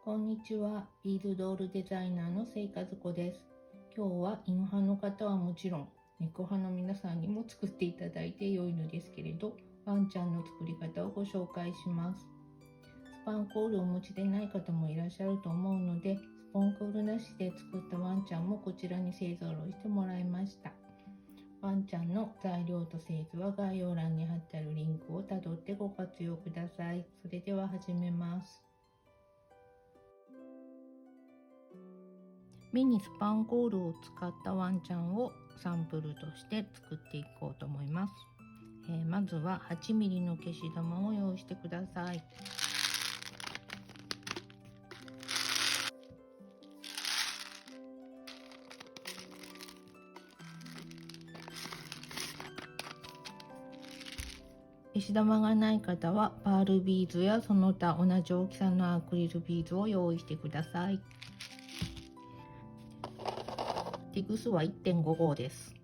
こんにちは。ビーズドールデザイナーのせいかずこです。今日は犬派の方はもちろん、猫派の皆さんにも作っていただいて良いのですけれど、ワンちゃんの作り方をご紹介します。スパンコールをお持ちでない方もいらっしゃると思うので、スポンコールなしで作ったワンちゃんもこちらに勢ぞろいしてもらいました。ワンちゃんの材料と製図は概要欄に貼ってあるリンクをたどってご活用ください。それでは始めます。ミニスパンコールを使ったワンちゃんをサンプルとして作っていこうと思います。まずは 8mm の消し玉を用意してください。消し玉がない方はパールビーズやその他同じ大きさのアクリルビーズを用意してください。テグスは 1.5 号です。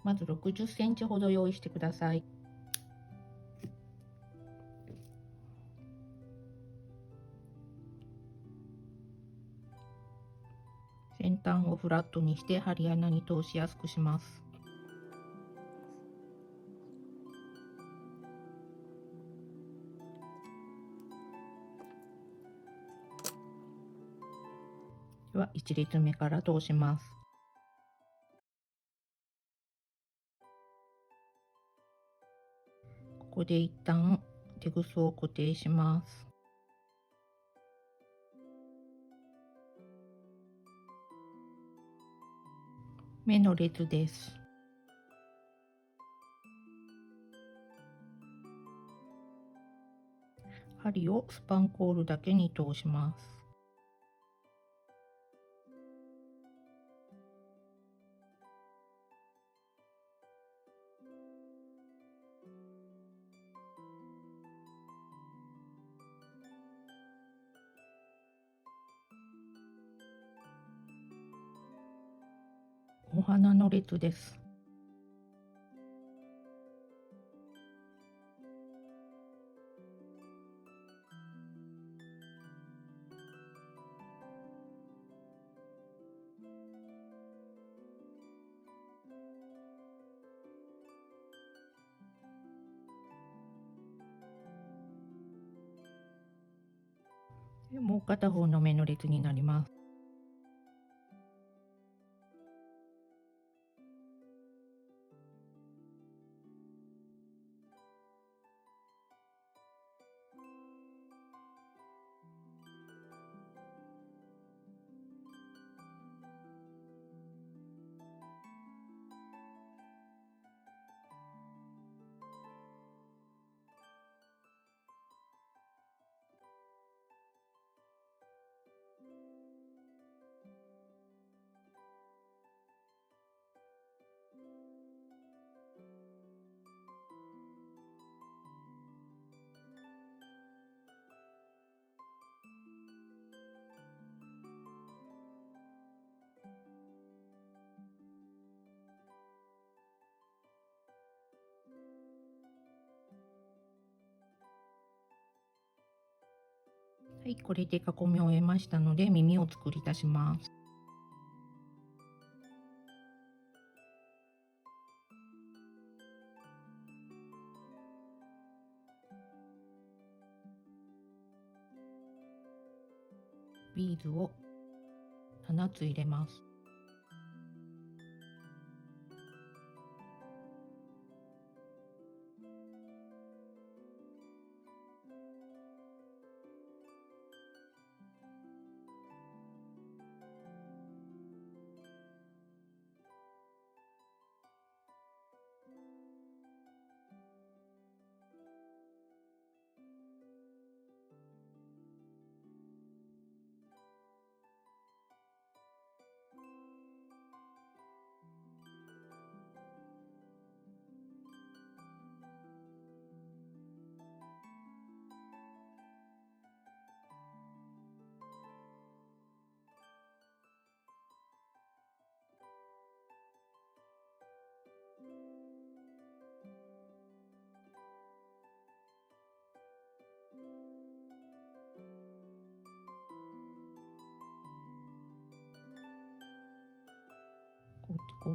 まず60センチほど用意してください。先端をフラットにして針穴に通しやすくします。では1列目から通します。ここで一旦テグスを固定します。目の列です。針をスパンコールだけに通します。お花の列です。もう片方の目の列になります。はい、これで囲み終えましたので耳を作り出します。ビーズを7つ入れます。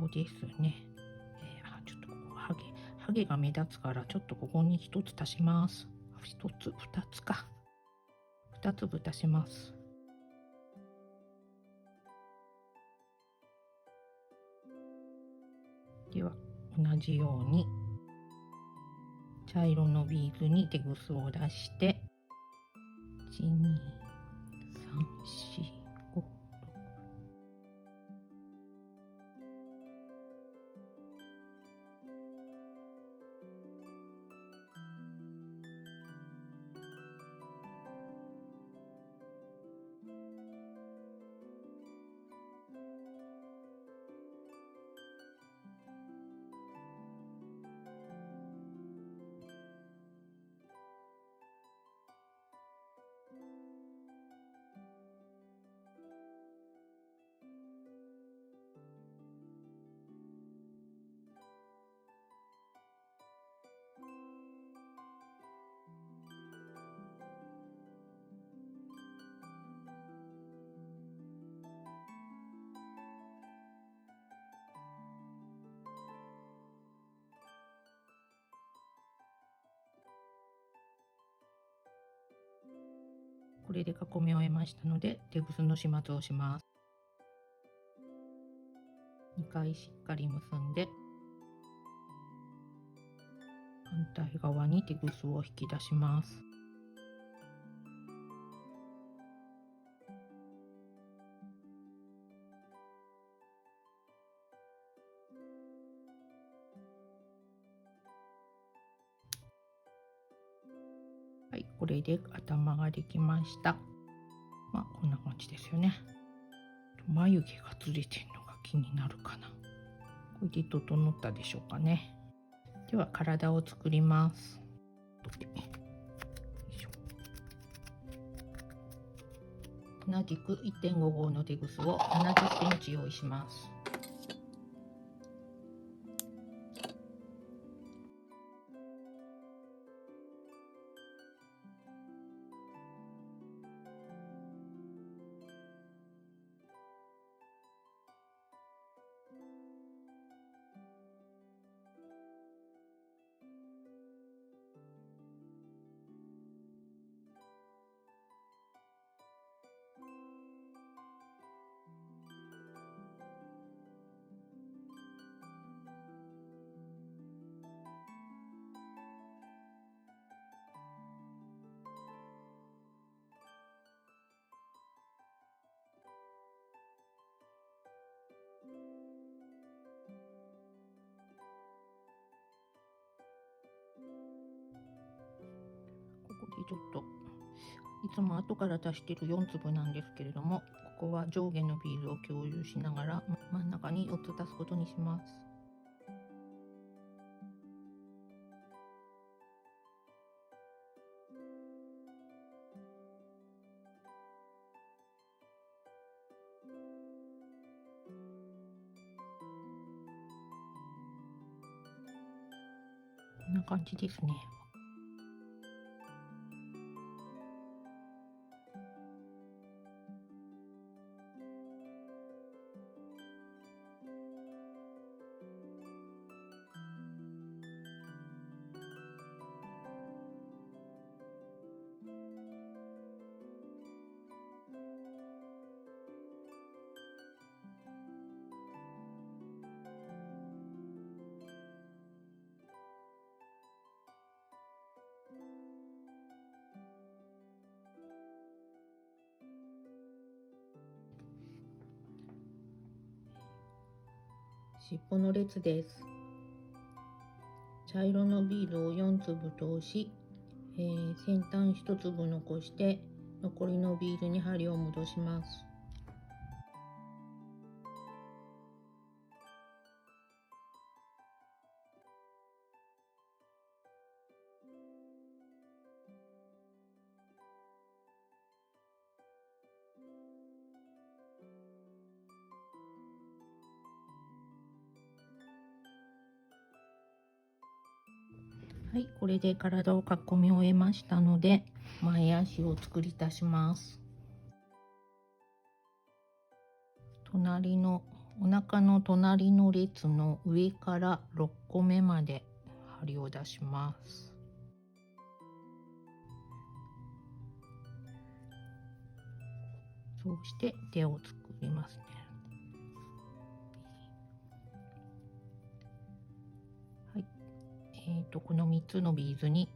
こですね。ちょっとここハゲが目立つからちょっとここに1つ足します。2つか。2粒足します。では同じように茶色のビーズにテグスを出して1、2、3、4、5、これで囲み終えましたので、テグスの始末をします。2回しっかり結んで、反対側にテグスを引き出します。はい、これで頭ができました。こんな感じですよね。眉毛がずれてるのが気になるかな。これで整ったでしょうかね。では体を作ります。同じく 1.5 号のテグスを70センチ用意します。ここでちょっといつも後から足している4粒なんですけれども、ここは上下のビーズを共有しながら真ん中に4つ足すことにします。こんな感じですね。尻尾の列です。茶色のビーズを4粒通し、先端1粒残して残りのビーズに針を戻します。はい、これで体を囲み終えましたので、前足を作り足します。隣のお腹の隣の列の上から6個目まで針を出します。そうして手を作りますね。はい。この3つのビーズに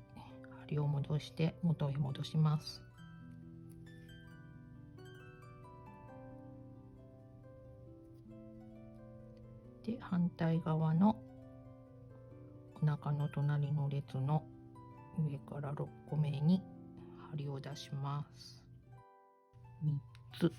針を戻して元へ戻します。で、反対側のお腹の隣の列の上から6個目に針を出します。3つ。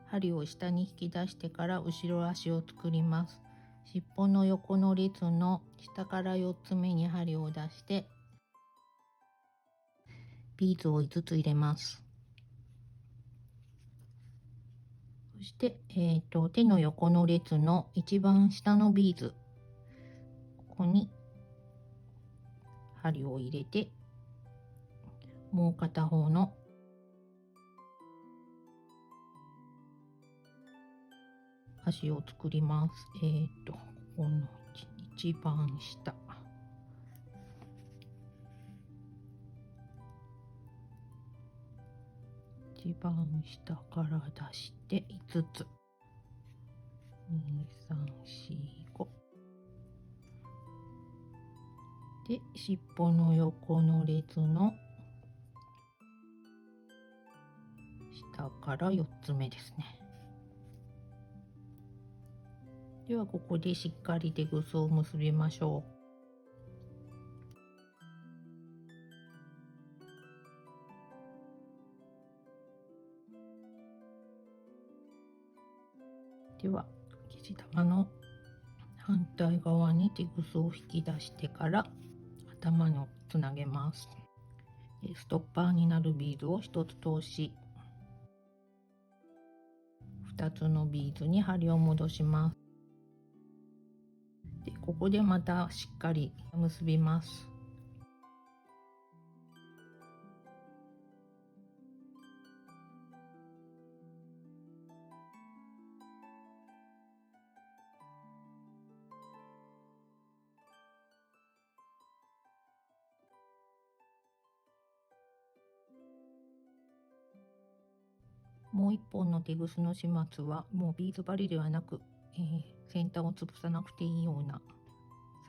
針を下に引き出してから後ろ足を作ります。尻尾の横の列の下から4つ目に針を出してビーズを5つ入れます。そして、手の横の列の一番下のビーズ、ここに針を入れて、もう片方の足を作ります。ここの一番下。一番下から出して5つ。2、3、4、5。で、尻尾の横の列の下から4つ目ですね。ではここでしっかりテグスを結びましょう。では生地玉の反対側にテグスを引き出してから頭をつなげます。ストッパーになるビーズを1つ通し、2つのビーズに針を戻します。で、ここでまたしっかり結びます。もう一本のテグスの始末はもうビーズ針ではなく、先端を潰さなくていいような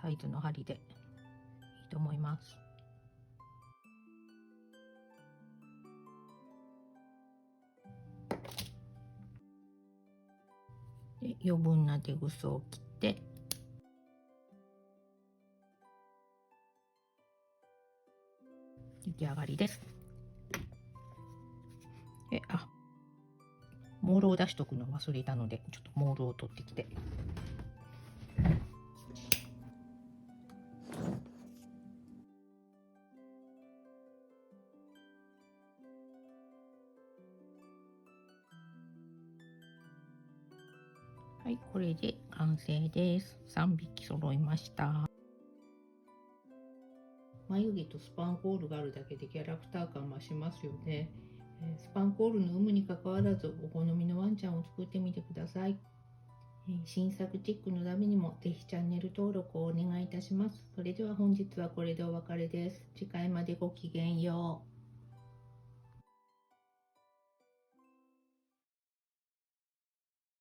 サイズの針でいいと思います。で、余分なテグスを切って出来上がりです。モールを出しとくの忘れたので、ちょっとモールを取ってきて。はい、これで完成です。3匹揃いました。眉毛とスパンコールがあるだけでキャラクター感増しますよね。スパンコールの有無にかかわらずお好みのワンちゃんを作ってみてください。新作チェックのためにもぜひチャンネル登録をお願いいたします。それでは本日はこれでお別れです。次回までごきげんよう。